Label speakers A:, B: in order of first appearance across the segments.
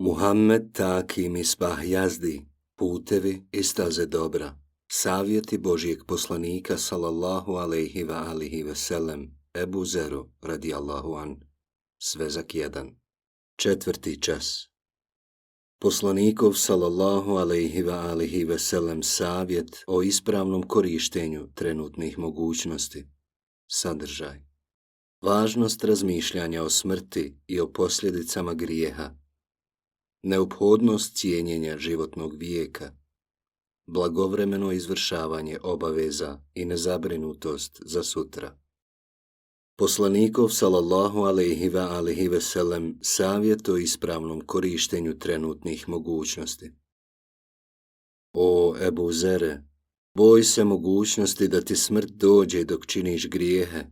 A: Muhammed Taki Misbah Yazdi, putevi i staze dobra, savjeti Božijeg poslanika sallallahu alejhi ve alihi ve sellem, Ebu Zeru radijallahu an, svezak 1. 4. čas. Poslanikov sallallahu alejhi ve alihi ve sellem savjet o ispravnom korištenju trenutnih mogućnosti. Sadržaj. Važnost razmišljanja o smrti i o posljedicama grijeha. Neophodnost cijenjenja životnog vijeka, blagovremeno izvršavanje obaveza i nezabrinutost za sutra. Poslanikov sallallahu alejhi ve alihi ve sellem savjet o ispravnom korištenju trenutnih mogućnosti. O Ebu Zere, boj se mogućnosti da ti smrt dođe dok činiš grijehe,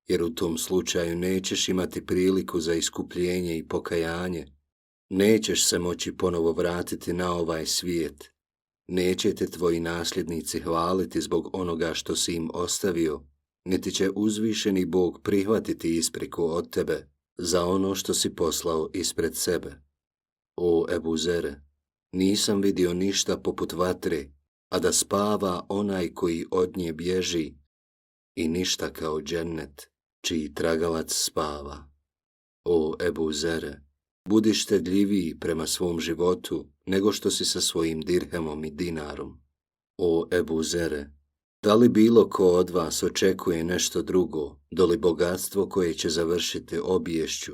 A: jer u tom slučaju nećeš imati priliku za iskupljenje i pokajanje. Nećeš se moći ponovo vratiti na ovaj svijet. Neće te tvoji nasljednici hvaliti zbog onoga što si im ostavio, niti će uzvišeni Bog prihvatiti ispriku od tebe za ono što si poslao ispred sebe. O Ebu Zere, nisam vidio ništa poput vatre, a da spava onaj koji od nje bježi, i ništa kao džennet, čiji tragalac spava. O Ebu Zere, budi štedljiviji prema svom životu nego što si sa svojim dirhemom i dinarom. O Ebu Zere, da li bilo ko od vas očekuje nešto drugo, doli bogatstvo koje će završiti obiješću,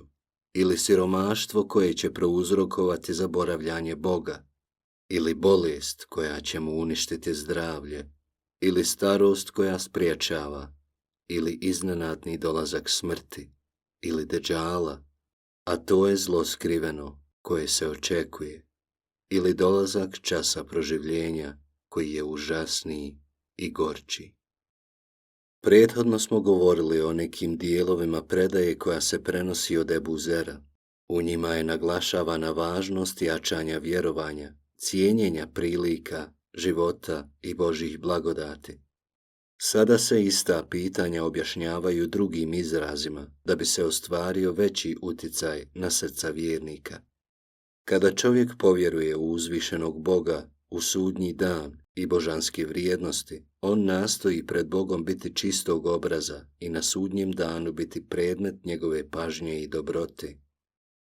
A: ili siromaštvo koje će prouzrokovati zaboravljanje Boga, ili bolest koja će mu uništiti zdravlje, ili starost koja spriječava, ili iznenadni dolazak smrti, ili deđala, a to je zlo skriveno koje se očekuje, ili dolazak časa proživljenja koji je užasniji i gorči. Prethodno smo govorili o nekim dijelovima predaje koja se prenosi od Ebu Zera. U njima je naglašavana važnost jačanja vjerovanja, cijenjenja prilika, života i Božjih blagodati. Sada se ista pitanja objašnjavaju drugim izrazima da bi se ostvario veći uticaj na srca vjernika. Kada čovjek povjeruje u uzvišenog Boga, u sudnji dan i božanske vrijednosti, on nastoji pred Bogom biti čistog obraza i na sudnjem danu biti predmet njegove pažnje i dobrote.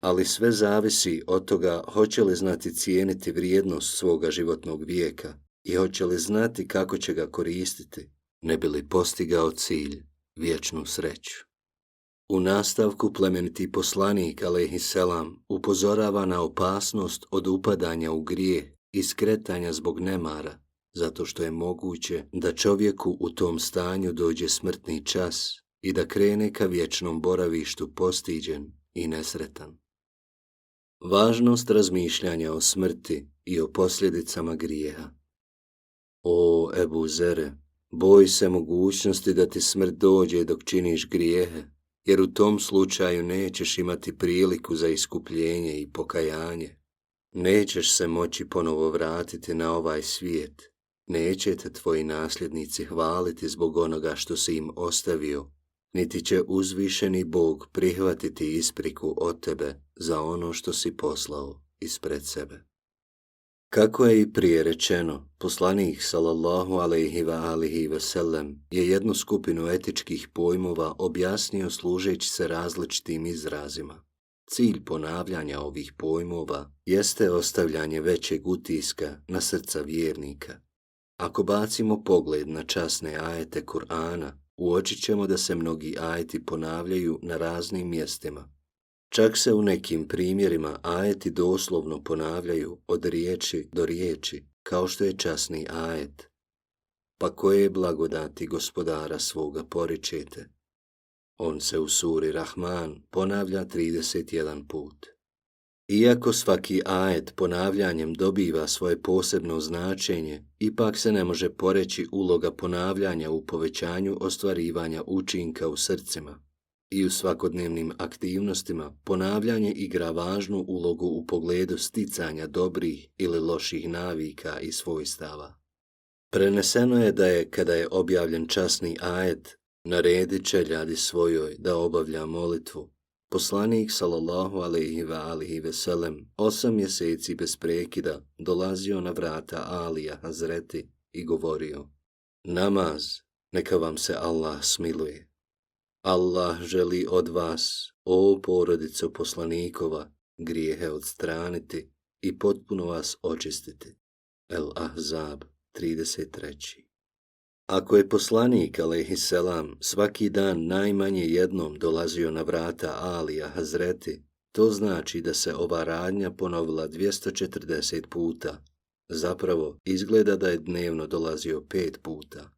A: Ali sve zavisi od toga hoće li znati cijeniti vrijednost svoga životnog vijeka i hoće li znati kako će ga koristiti, ne bi li postigao cilj, vječnu sreću. U nastavku plemeniti poslanik alejhiselam upozorava na opasnost od upadanja u grijeh i skretanja zbog nemara, zato što je moguće da čovjeku u tom stanju dođe smrtni čas i da krene ka vječnom boravištu postiđen i nesretan. Važnost razmišljanja o smrti i o posljedicama grijeha. O Ebu Zere, boj se mogućnosti da ti smrt dođe dok činiš grijehe, jer u tom slučaju nećeš imati priliku za iskupljenje i pokajanje. Nećeš se moći ponovo vratiti na ovaj svijet. Neće te tvoji nasljednici hvaliti zbog onoga što si im ostavio, niti će uzvišeni Bog prihvatiti ispriku od tebe za ono što si poslao ispred sebe. Kako je i prije rečeno, poslanik sallallahu alejhi ve alihi ve sellem je jednu skupinu etičkih pojmova objasnio služeći se različitim izrazima. Cilj ponavljanja ovih pojmova jeste ostavljanje većeg utiska na srca vjernika. Ako bacimo pogled na časne ajete Kur'ana, uočit ćemo da se mnogi ajeti ponavljaju na raznim mjestima. Čak se u nekim primjerima ajeti doslovno ponavljaju od riječi do riječi, kao što je časni ajet. Pa koje blagodati gospodara svoga poričete? On se u suri Rahman ponavlja 31 put. Iako svaki ajet ponavljanjem dobiva svoje posebno značenje, ipak se ne može poreći uloga ponavljanja u povećanju ostvarivanja učinka u srcima. I u svakodnevnim aktivnostima ponavljanje igra važnu ulogu u pogledu sticanja dobrih ili loših navika i svojstava. Preneseno je da je, kada je objavljen časni ajet, naredit će ljadi svojoj da obavlja molitvu, Poslanik sallallahu alejhi ve sellem 8 mjeseci bez prekida dolazio na vrata Alija Hazreti i govorio: namaz, neka vam se Allah smiluje. Allah želi od vas, o porodico poslanikova, grijehe odstraniti i potpuno vas očistiti. El Ahzab 33. Ako je poslanik alejhiselam svaki dan najmanje jednom dolazio na vrata Alija Hazreti, to znači da se ova radnja ponovila 240 puta. Zapravo, izgleda da je dnevno dolazio 5 puta.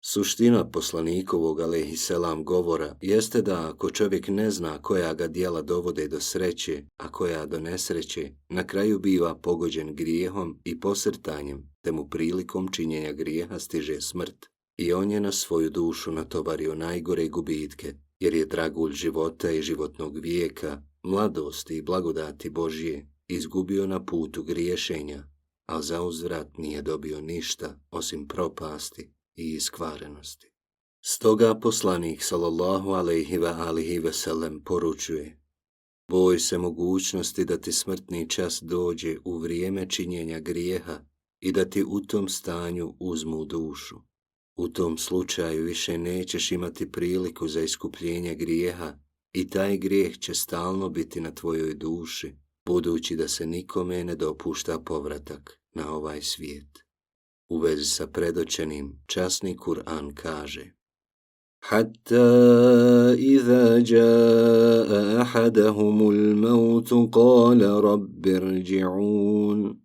A: Suština poslanikovog alejhiselam govora jeste da ako čovjek ne zna koja ga djela dovode do sreće, a koja do nesreće, na kraju biva pogođen grijehom i posrtanjem, te mu prilikom činjenja grijeha stiže smrt. I on je na svoju dušu natovario najgore gubitke, jer je dragulj života i životnog vijeka, mladosti i blagodati Božje izgubio na putu griješenja, a zauzvrat nije dobio ništa osim propasti i iskvarenosti. Stoga poslanik sallallahu alejhi ve sellem poručuje: boj se mogućnosti da ti smrtni čas dođe u vrijeme činjenja grijeha i da ti u tom stanju uzmu dušu. U tom slučaju više nećeš imati priliku za iskupljenje grijeha i taj grijeh će stalno biti na tvojoj duši, budući da se nikome ne dopušta povratak na ovaj svijet. U vezi sa predočenim, časni Kur'an kaže: Hatta iza jaa ahadahumul mautu qala rabbi rji'un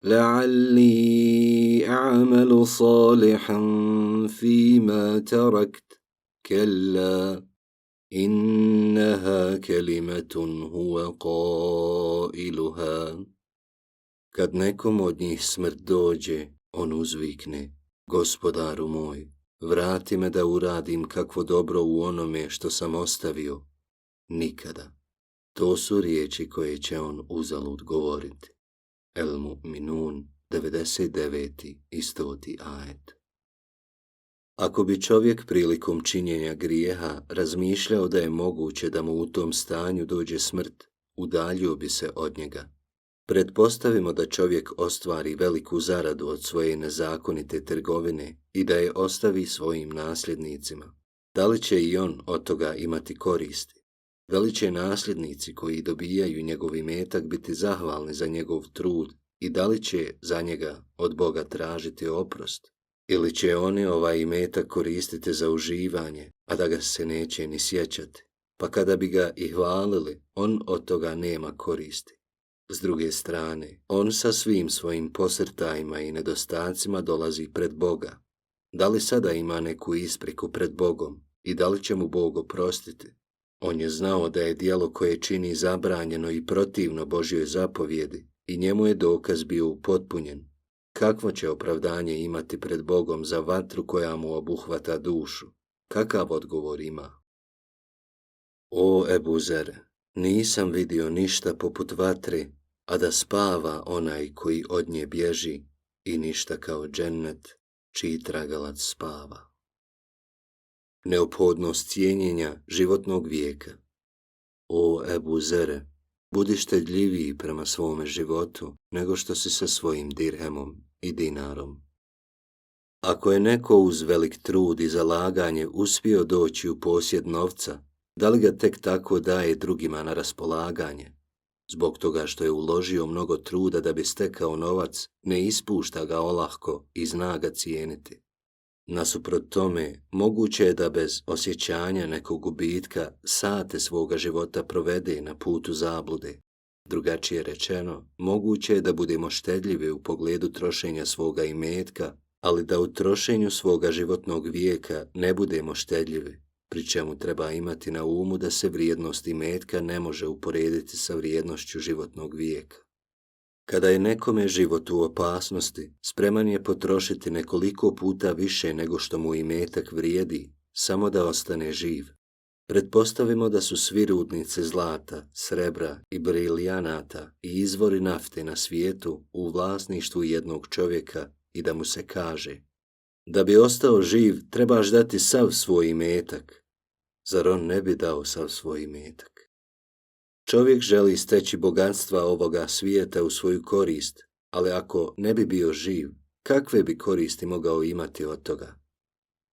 A: la'alli a'malu salihan fima tarakt kalla innaha kalimatun huwa qailuha. Kad nekom od njih smrt dođe, on uzvikne: Gospodaru moj, vrati me da uradim kakvo dobro u onome što sam ostavio. Nikada. To su riječi koje će on uzalud govoriti. El Mu'minun 99. i 100. ajet. Ako bi čovjek prilikom činjenja grijeha razmišljao da je moguće da mu u tom stanju dođe smrt, udaljio bi se od njega. Pretpostavimo da čovjek ostvari veliku zaradu od svoje nezakonite trgovine i da je ostavi svojim nasljednicima. Da li će i on od toga imati koristi? Da li će nasljednici koji dobijaju njegov imetak biti zahvalni za njegov trud i da li će za njega od Boga tražiti oprost? Ili će oni ovaj imetak koristiti za uživanje, a da ga se neće ni sjećati? Pa kada bi ga i hvalili, on od toga nema koristi. S druge strane, on sa svim svojim posrtajima i nedostacima dolazi pred Boga. Da li sada ima neku ispriku pred Bogom i da li će mu Bog oprostiti? On je znao da je djelo koje čini zabranjeno i protivno Božjoj zapovjedi i njemu je dokaz bio upotpunjen. Kakvo će opravdanje imati pred Bogom za vatru koja mu obuhvata dušu? Kakav odgovor ima? O Ebu Zer, nisam vidio ništa poput vatre, a da spava onaj koji od nje bježi, i ništa kao džennet, čiji tragalac spava. Neophodnost cijenjenja životnog vijeka. O Ebu Zere, budi štedljiviji prema svome životu nego što si sa svojim dirhemom i dinarom. Ako je neko uz velik trud i zalaganje uspio doći u posjed novca, da li ga tek tako daje drugima na raspolaganje? Zbog toga što je uložio mnogo truda da bi stekao novac, ne ispušta ga olahko i zna ga cijeniti. Nasuprot tome, moguće je da bez osjećanja nekog gubitka sate svoga života provede na putu zablude. Drugačije rečeno, moguće je da budemo štedljivi u pogledu trošenja svoga imetka, ali da u trošenju svoga životnog vijeka ne budemo štedljivi, pri čemu treba imati na umu da se vrijednost imetka ne može uporediti sa vrijednošću životnog vijeka. Kada je nekome život u opasnosti, spreman je potrošiti nekoliko puta više nego što mu imetak vrijedi, samo da ostane živ. Pretpostavimo da su svi rudnice zlata, srebra i briljanata i izvori nafte na svijetu u vlasništvu jednog čovjeka i da mu se kaže: da bi ostao živ, trebaš dati sav svoj imetak. Zar on ne bi dao sav svoj imetak? Čovjek želi steći bogatstva ovoga svijeta u svoju korist, ali ako ne bi bio živ, kakve bi koristi mogao imati od toga?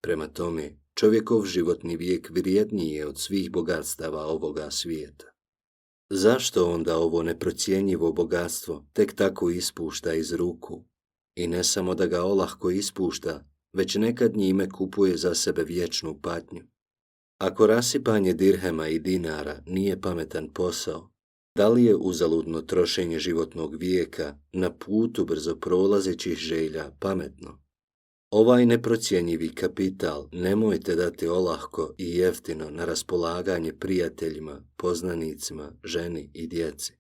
A: Prema tome, čovjekov životni vijek vrijedniji je od svih bogatstava ovoga svijeta. Zašto onda ovo neprocjenjivo bogatstvo tek tako ispušta iz ruku? I ne samo da ga olahko ispušta, već nekad njime kupuje za sebe vječnu patnju. Ako rasipanje dirhema i dinara nije pametan posao, da li je uzaludno trošenje životnog vijeka na putu brzo prolazećih želja pametno? Ovaj neprocjenjivi kapital nemojte dati olahko i jeftino na raspolaganje prijateljima, poznanicima, ženi i djeci.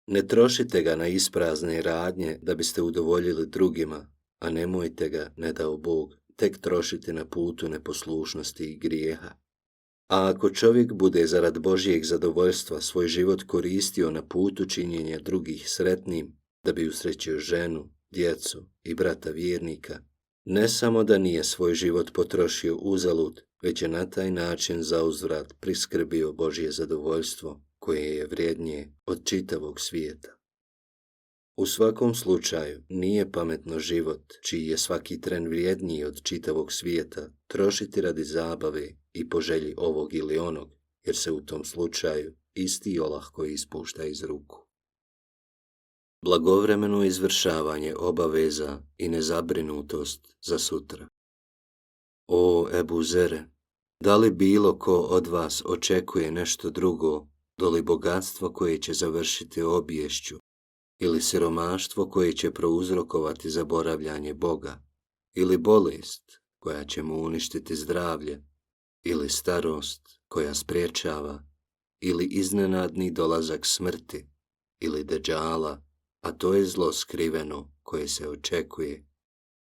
A: Ne trošite ga na isprazne radnje da biste udovoljili drugima, a nemojte ga, ne dao Bog, tek trošiti na putu neposlušnosti i grijeha. A ako čovjek bude zarad Božjeg zadovoljstva svoj život koristio na putu činjenja drugih sretnim, da bi usrećio ženu, djecu i brata vjernika, ne samo da nije svoj život potrošio uzalud, već je na taj način zauzvrat priskrbio Božje zadovoljstvo, koje je vrijednije od čitavog svijeta. U svakom slučaju, nije pametno život, čiji je svaki tren vrijedniji od čitavog svijeta, trošiti radi zabave i po želji ovog ili onog, jer se u tom slučaju isti olahko ispušta iz ruku. Blagovremeno izvršavanje obaveza i nezabrinutost za sutra. O Ebu Zere, da li bilo ko od vas očekuje nešto drugo, doli bogatstvo koje će završiti obješću, ili siromaštvo koje će prouzrokovati zaboravljanje Boga, ili bolest koja će mu uništiti zdravlje, ili starost koja spriječava, ili iznenadni dolazak smrti, ili deđala, a to je zlo skriveno koje se očekuje,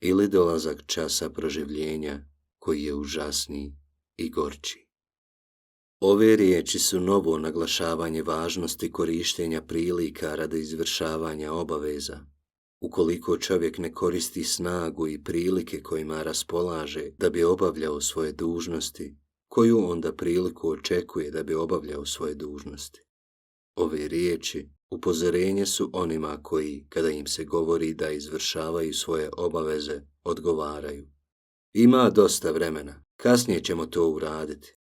A: ili dolazak časa proživljenja koji je užasniji i gorči. Ove riječi su novo naglašavanje važnosti korištenja prilika radi izvršavanja obaveza. Ukoliko čovjek ne koristi snagu i prilike kojima raspolaže da bi obavljao svoje dužnosti, koju onda priliku očekuje da bi obavljao svoje dužnosti? Ove riječi upozorenje su onima koji, kada im se govori da izvršavaju svoje obaveze, odgovaraju: ima dosta vremena, kasnije ćemo to uraditi.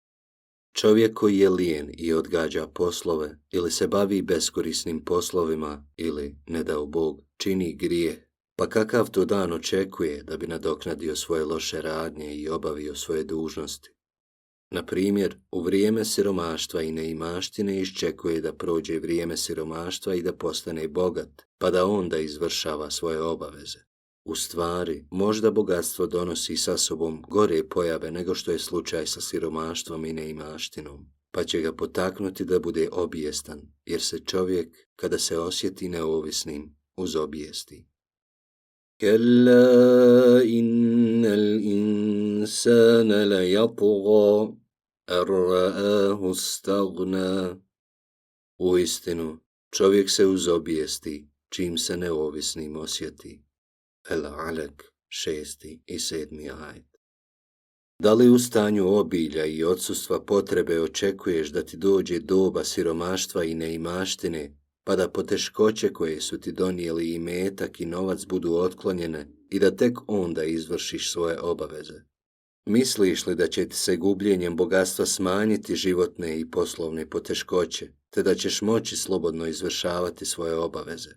A: Čovjek koji je lijen i odgađa poslove ili se bavi beskorisnim poslovima ili, ne dao Bog, čini grijeh, pa kakav to dan očekuje da bi nadoknadio svoje loše radnje i obavio svoje dužnosti? Na primjer, u vrijeme siromaštva i neimaštine iščekuje da prođe vrijeme siromaštva i da postane bogat, pa da onda izvršava svoje obaveze. U stvari, možda bogatstvo donosi sa sobom gore pojave nego što je slučaj sa siromaštvom i neimaštinom, pa će ga potaknuti da bude obijestan, jer se čovjek, kada se osjeti neovisnim, uzobijesti. Kalla innal insana la yatgha ar ra'ahu stagna. Uistinu, čovjek se uzobijesti čim se neovisnim osjeti. El-Alek, 6. i 7. ajet. Da li u stanju obilja i odsustva potrebe očekuješ da ti dođe doba siromaštva i neimaštine, pa da poteškoće koje su ti donijeli imetak i novac budu otklonjene i da tek onda izvršiš svoje obaveze? Misliš li da će ti se gubljenjem bogatstva smanjiti životne i poslovne poteškoće, te da ćeš moći slobodno izvršavati svoje obaveze?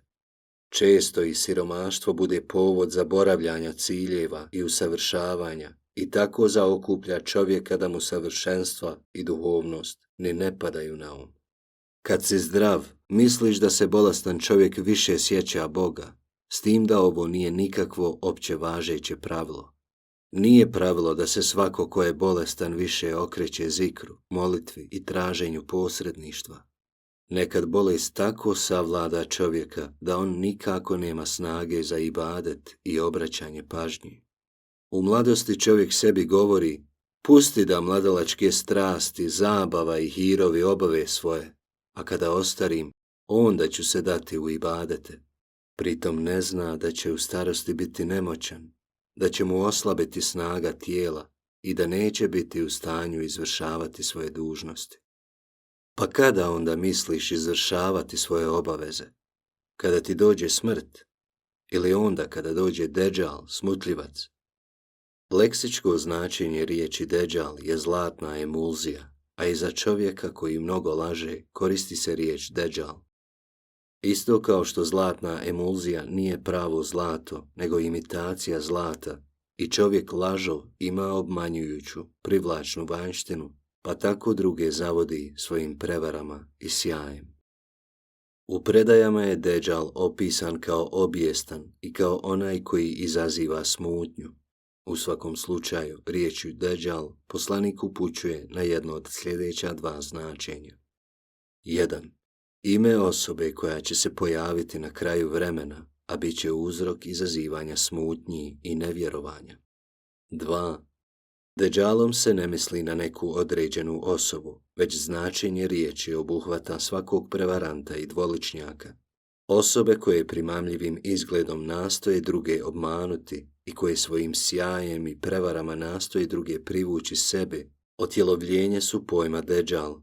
A: Često i siromaštvo bude povod zaboravljanja ciljeva i usavršavanja i tako zaokuplja čovjeka da mu savršenstva i duhovnost ni ne padaju na um. Kad si zdrav, misliš da se bolestan čovjek više sjeća Boga, s tim da ovo nije nikakvo opće važeće pravilo. Nije pravilo da se svako ko je bolestan više okreće zikru, molitvi i traženju posredništva. Nekad bolest tako savlada čovjeka da on nikako nema snage za ibadet i obraćanje pažnji. U mladosti čovjek sebi govori: pusti da mladalačke strasti, zabava i hirovi obave svoje, a kada ostarim, onda ću se dati u ibadete. Pritom ne zna da će u starosti biti nemoćan, da će mu oslabiti snaga tijela i da neće biti u stanju izvršavati svoje dužnosti. Pa kada onda misliš izvršavati svoje obaveze? Kada ti dođe smrt? Ili onda kada dođe Deđal, smutljivac? Leksičko značenje riječi Deđal je zlatna emulzija, a iza čovjeka koji mnogo laže koristi se riječ Deđal. Isto kao što zlatna emulzija nije pravo zlato, nego imitacija zlata, i čovjek lažov ima obmanjujuću, privlačnu vanjštinu, pa tako druge zavodi svojim prevarama i sjajem. U predajama je Deđal opisan kao obijestan i kao onaj koji izaziva smutnju. U svakom slučaju, riječju Deđal poslanik upućuje na jedno od sljedeća dva značenja. 1. Ime osobe koja će se pojaviti na kraju vremena, a bit će uzrok izazivanja smutnji i nevjerovanja. 2. Deđalom se ne misli na neku određenu osobu, već značenje riječi obuhvata svakog prevaranta i dvoličnjaka. Osobe koje primamljivim izgledom nastoje druge obmanuti i koje svojim sjajem i prevarama nastoje druge privući sebe, otjelovljenje su pojma Deđal.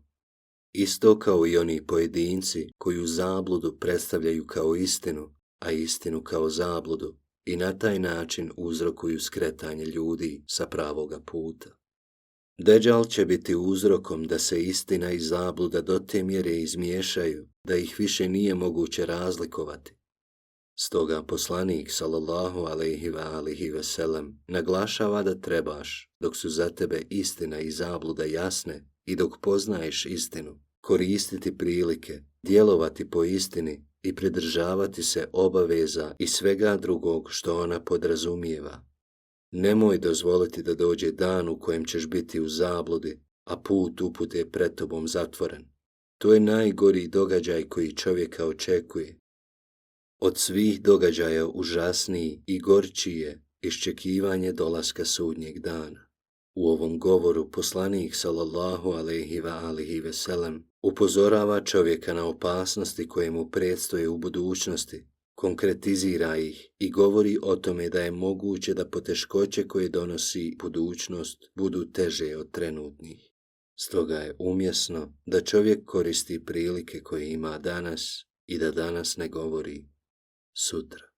A: Isto kao i oni pojedinci koju zabludu predstavljaju kao istinu, a istinu kao zabludu, i na taj način uzrokuju skretanje ljudi sa pravoga puta. Deđal će biti uzrokom da se istina i zabluda do te mjere izmiješaju da ih više nije moguće razlikovati. Stoga poslanik sallallahu alejhi ve sellem naglašava da trebaš, dok su za tebe istina i zabluda jasne i dok poznaješ istinu, koristiti prilike, djelovati po istini i pridržavati se obaveza i svega drugog što ona podrazumijeva. Nemoj dozvoliti da dođe dan u kojem ćeš biti u zabludi, a put upute pred tobom zatvoren. To je najgori događaj koji čovjeka očekuje. Od svih događaja užasniji i gorčiji je iščekivanje dolaska sudnjeg dana. U ovom govoru poslanik sallallahu alejhi ve sellem upozorava čovjeka na opasnosti koje mu predstoje u budućnosti, konkretizira ih i govori o tome da je moguće da poteškoće koje donosi budućnost budu teže od trenutnih. Stoga je umjesno da čovjek koristi prilike koje ima danas i da danas ne govori sutra.